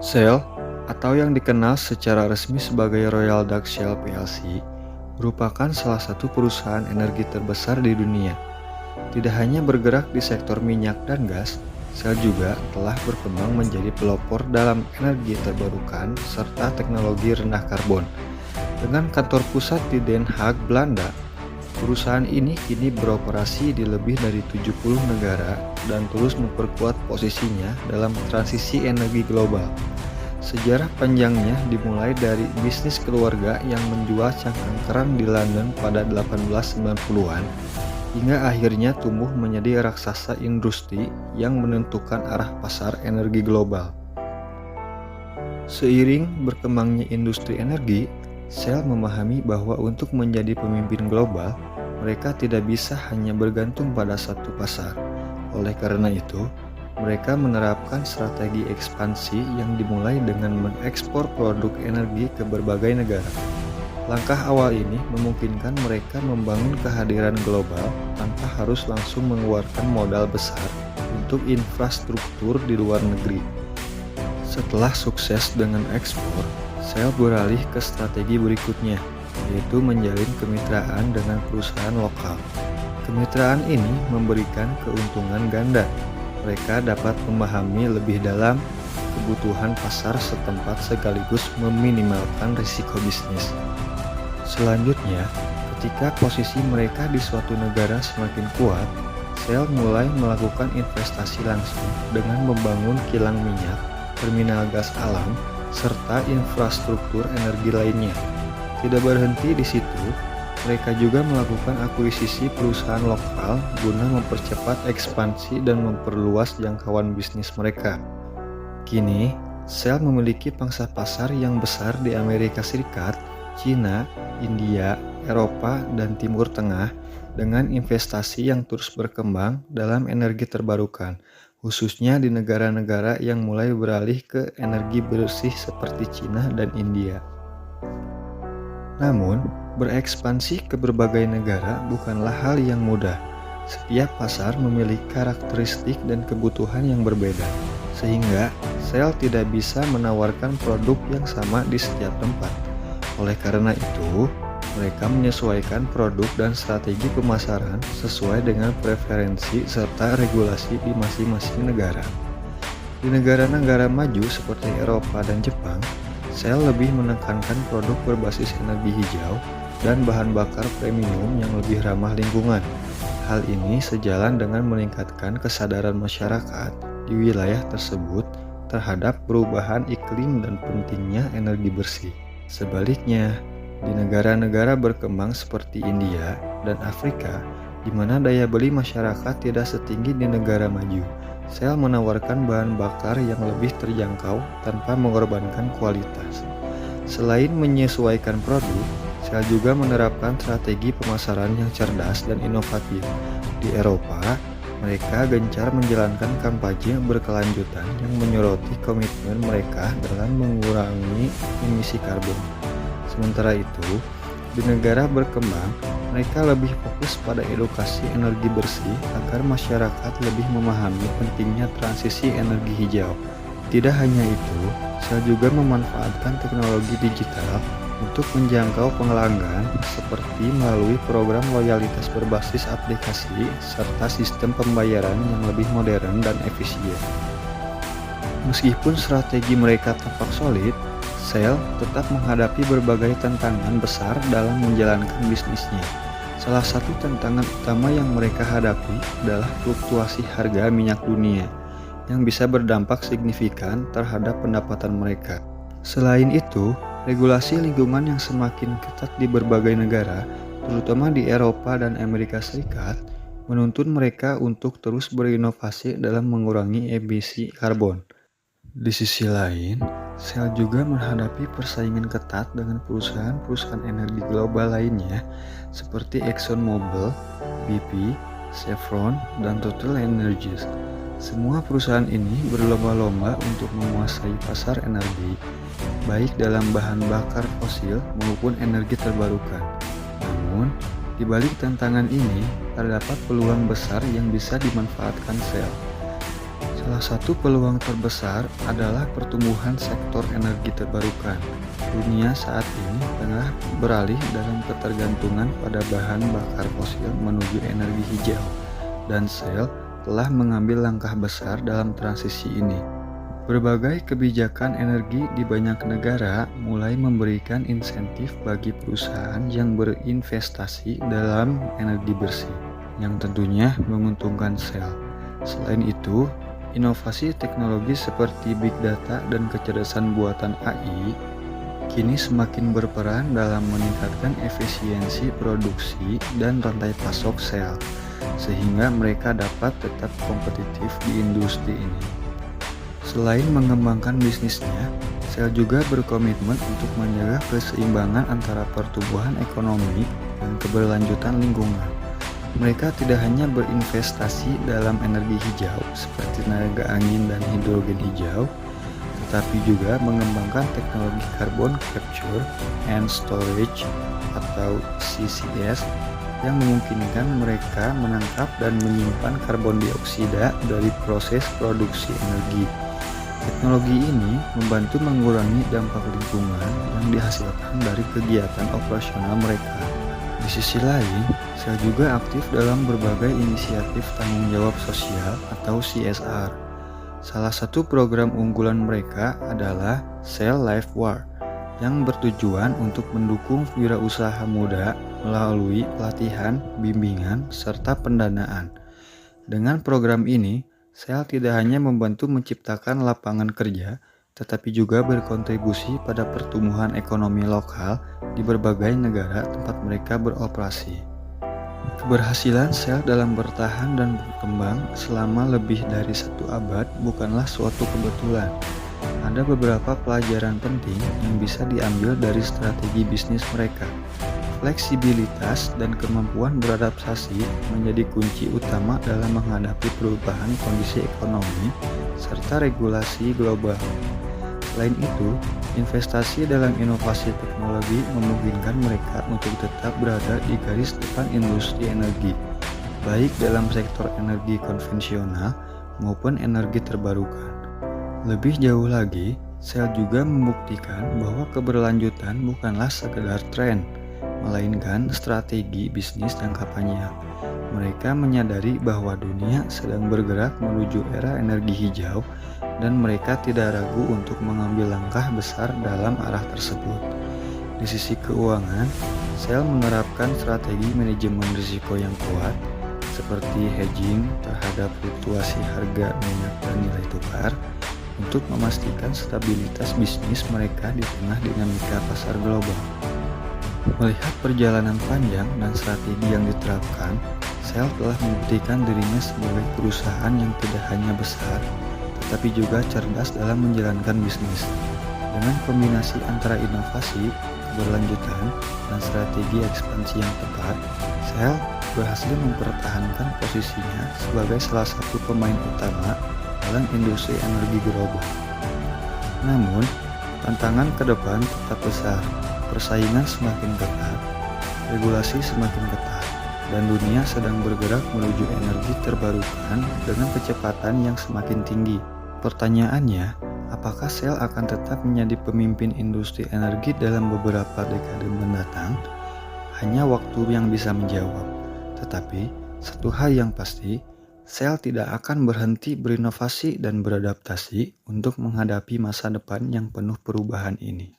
Shell, atau yang dikenal secara resmi sebagai Royal Dutch Shell Plc, merupakan salah satu perusahaan energi terbesar di dunia. Tidak hanya bergerak di sektor minyak dan gas, Shell juga telah berkembang menjadi pelopor dalam energi terbarukan serta teknologi rendah karbon. Dengan kantor pusat di Den Haag, Belanda, perusahaan ini kini beroperasi di lebih dari 70 negara dan terus memperkuat posisinya dalam transisi energi global. Sejarah panjangnya dimulai dari bisnis keluarga yang menjual cangkang kerang di London pada 1890-an hingga akhirnya tumbuh menjadi raksasa industri yang menentukan arah pasar energi global. Seiring berkembangnya industri energi, Shell memahami bahwa untuk menjadi pemimpin global, mereka tidak bisa hanya bergantung pada satu pasar. Oleh karena itu, mereka menerapkan strategi ekspansi yang dimulai dengan mengekspor produk energi ke berbagai negara. Langkah awal ini memungkinkan mereka membangun kehadiran global tanpa harus langsung mengeluarkan modal besar untuk infrastruktur di luar negeri. Setelah sukses dengan ekspor, Shell beralih ke strategi berikutnya, yaitu menjalin kemitraan dengan perusahaan lokal. Kemitraan ini memberikan keuntungan ganda. Mereka dapat memahami lebih dalam kebutuhan pasar setempat sekaligus meminimalkan risiko bisnis. Selanjutnya, ketika posisi mereka di suatu negara semakin kuat, Shell mulai melakukan investasi langsung dengan membangun kilang minyak, terminal gas alam, serta infrastruktur energi lainnya. Tidak berhenti di situ, mereka juga melakukan akuisisi perusahaan lokal guna mempercepat ekspansi dan memperluas jangkauan bisnis mereka. Kini, Shell memiliki pangsa pasar yang besar di Amerika Serikat, Cina, India, Eropa, dan Timur Tengah dengan investasi yang terus berkembang dalam energi terbarukan, khususnya di negara-negara yang mulai beralih ke energi bersih seperti Cina dan India. Namun, berekspansi ke berbagai negara bukanlah hal yang mudah. Setiap pasar memiliki karakteristik dan kebutuhan yang berbeda, sehingga Shell tidak bisa menawarkan produk yang sama di setiap tempat. Oleh karena itu, mereka menyesuaikan produk dan strategi pemasaran sesuai dengan preferensi serta regulasi di masing-masing negara. Di negara-negara maju seperti Eropa dan Jepang, Shell lebih menekankan produk berbasis energi hijau dan bahan bakar premium yang lebih ramah lingkungan. Hal ini sejalan dengan meningkatkan kesadaran masyarakat di wilayah tersebut terhadap perubahan iklim dan pentingnya energi bersih. Sebaliknya, di negara-negara berkembang seperti India dan Afrika, di mana daya beli masyarakat tidak setinggi di negara maju, Shell menawarkan bahan bakar yang lebih terjangkau tanpa mengorbankan kualitas. Selain menyesuaikan produk, Shell juga menerapkan strategi pemasaran yang cerdas dan inovatif. Di Eropa, mereka gencar menjalankan kampanye berkelanjutan yang menyoroti komitmen mereka dalam mengurangi emisi karbon. Sementara itu, di negara berkembang, mereka lebih fokus pada edukasi energi bersih agar masyarakat lebih memahami pentingnya transisi energi hijau. Tidak hanya itu, Shell juga memanfaatkan teknologi digital untuk menjangkau pelanggan seperti melalui program loyalitas berbasis aplikasi serta sistem pembayaran yang lebih modern dan efisien. Meskipun strategi mereka tampak solid, Shell tetap menghadapi berbagai tantangan besar dalam menjalankan bisnisnya. Salah satu tantangan utama yang mereka hadapi adalah fluktuasi harga minyak dunia, yang bisa berdampak signifikan terhadap pendapatan mereka. Selain itu, regulasi lingkungan yang semakin ketat di berbagai negara, terutama di Eropa dan Amerika Serikat, menuntun mereka untuk terus berinovasi dalam mengurangi emisi karbon. Di sisi lain, Shell juga menghadapi persaingan ketat dengan perusahaan-perusahaan energi global lainnya seperti ExxonMobil, BP, Chevron, dan Total Energies. Semua perusahaan ini berlomba-lomba untuk menguasai pasar energi, baik dalam bahan bakar fosil maupun energi terbarukan. Namun, di balik tantangan ini, terdapat peluang besar yang bisa dimanfaatkan Shell. Salah satu peluang terbesar adalah pertumbuhan sektor energi terbarukan. Dunia saat ini tengah beralih dalam ketergantungan pada bahan bakar fosil menuju energi hijau, dan Shell telah mengambil langkah besar dalam transisi ini. Berbagai kebijakan energi di banyak negara mulai memberikan insentif bagi perusahaan yang berinvestasi dalam energi bersih, yang tentunya menguntungkan Shell. Selain itu, inovasi teknologi seperti big data dan kecerdasan buatan AI kini semakin berperan dalam meningkatkan efisiensi produksi dan rantai pasok Shell, sehingga mereka dapat tetap kompetitif di industri ini. Selain mengembangkan bisnisnya, Shell juga berkomitmen untuk menjaga keseimbangan antara pertumbuhan ekonomi dan keberlanjutan lingkungan. Mereka tidak hanya berinvestasi dalam energi hijau seperti tenaga angin dan hidrogen hijau, tetapi juga mengembangkan teknologi carbon capture and storage atau CCS yang memungkinkan mereka menangkap dan menyimpan karbon dioksida dari proses produksi energi. Teknologi ini membantu mengurangi dampak lingkungan yang dihasilkan dari kegiatan operasional mereka. Di sisi lain, Shell juga aktif dalam berbagai inisiatif tanggung jawab sosial atau CSR. Salah satu program unggulan mereka adalah Shell Life War, yang bertujuan untuk mendukung wirausaha muda melalui pelatihan, bimbingan, serta pendanaan. Dengan program ini, Shell tidak hanya membantu menciptakan lapangan kerja, tetapi juga berkontribusi pada pertumbuhan ekonomi lokal di berbagai negara tempat mereka beroperasi. Keberhasilan Shell dalam bertahan dan berkembang selama lebih dari 1 abad bukanlah suatu kebetulan. Ada beberapa pelajaran penting yang bisa diambil dari strategi bisnis mereka. Fleksibilitas dan kemampuan beradaptasi menjadi kunci utama dalam menghadapi perubahan kondisi ekonomi serta regulasi global. Selain itu, investasi dalam inovasi teknologi memungkinkan mereka untuk tetap berada di garis depan industri energi, baik dalam sektor energi konvensional maupun energi terbarukan. Lebih jauh lagi, Shell juga membuktikan bahwa keberlanjutan bukanlah sekedar tren, melainkan strategi bisnis jangka panjang. Mereka menyadari bahwa dunia sedang bergerak menuju era energi hijau, dan mereka tidak ragu untuk mengambil langkah besar dalam arah tersebut. Di sisi keuangan, Shell menerapkan strategi manajemen risiko yang kuat, seperti hedging terhadap fluktuasi harga minyak dan nilai tukar, untuk memastikan stabilitas bisnis mereka di tengah dinamika pasar global. Melihat perjalanan panjang dan strategi yang diterapkan, Shell telah membuktikan dirinya sebagai perusahaan yang tidak hanya besar, tetapi juga cerdas dalam menjalankan bisnis. Dengan kombinasi antara inovasi, keberlanjutan, dan strategi ekspansi yang tepat, Shell berhasil mempertahankan posisinya sebagai salah satu pemain utama dalam industri energi global. Namun, tantangan ke depan tetap besar. Persaingan semakin ketat, regulasi semakin ketat, dan dunia sedang bergerak menuju energi terbarukan dengan kecepatan yang semakin tinggi. Pertanyaannya, apakah Shell akan tetap menjadi pemimpin industri energi dalam beberapa dekade mendatang? Hanya waktu yang bisa menjawab. Tetapi, satu hal yang pasti, Shell tidak akan berhenti berinovasi dan beradaptasi untuk menghadapi masa depan yang penuh perubahan ini.